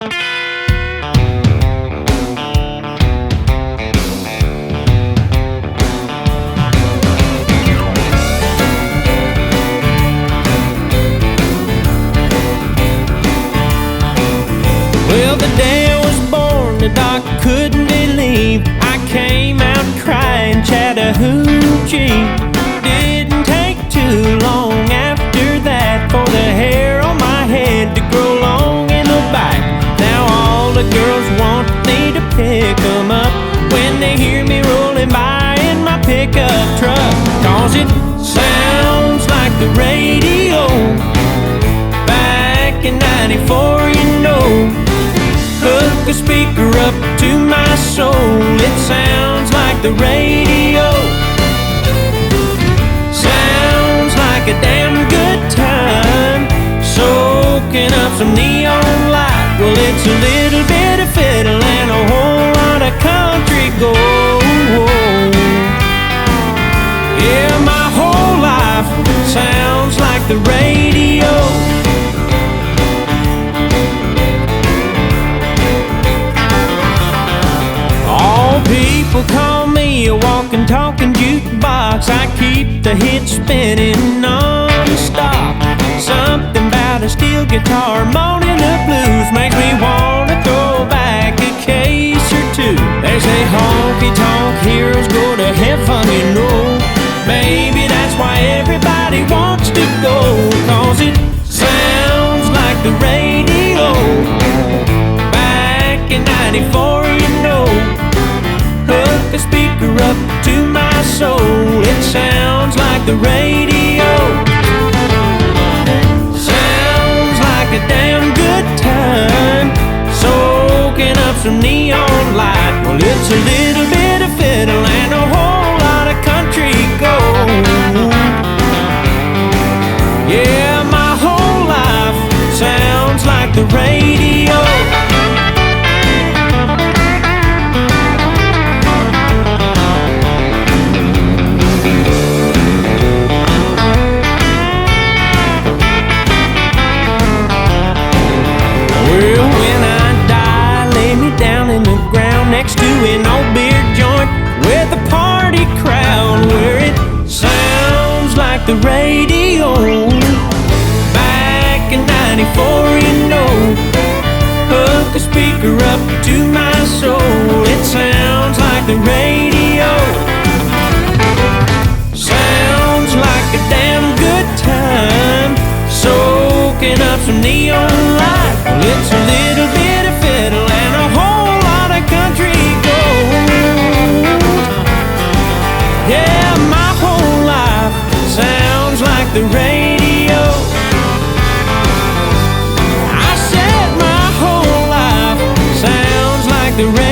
Well, the day I was born, the doc couldn't believe I came out crying Chattahoochee. Didn't take too long after that for the hair on my head to grow long in the back. Now all the girls want me to pick them up when they hear me rolling by in my pickup truck. 'Cause it sounds like the radio back in '94, you know. Hook a speaker up to my soul, it sounds like the radio. Sounds like a damn good time, soaking up some neon light. Well, it's a little bit of fiddle and a whole lot of country gold. Yeah, my whole life sounds like the radio. People call me a walking, talking jukebox. I keep the hits spinning non-stop. Something about a steel guitar moaning the blues makes me wanna throw back a case or two. They say honky-tonk heroes go to heaven, you know. Maybe that's why everybody wants to go, 'cause it sounds like the radio back in '94, you know. Hook a speaker up to my soul, it sounds like the radio. Sounds like a damn good time, soaking up some neon light. Well, it's a little bit of fiddle and a whole lot of country gold. Yeah, my whole life sounds like the radio. Next to an old beer joint with a party crowd, where it sounds like the radio back in '94, you know. Hook a speaker up to my soul, it sounds like the radio. Sounds like a damn good time, soaking up some neon light. Well, it's a little bit of fiddle and a whole lot of country gold. Yeah, my whole life sounds like the radio. I said my whole life sounds like the radio.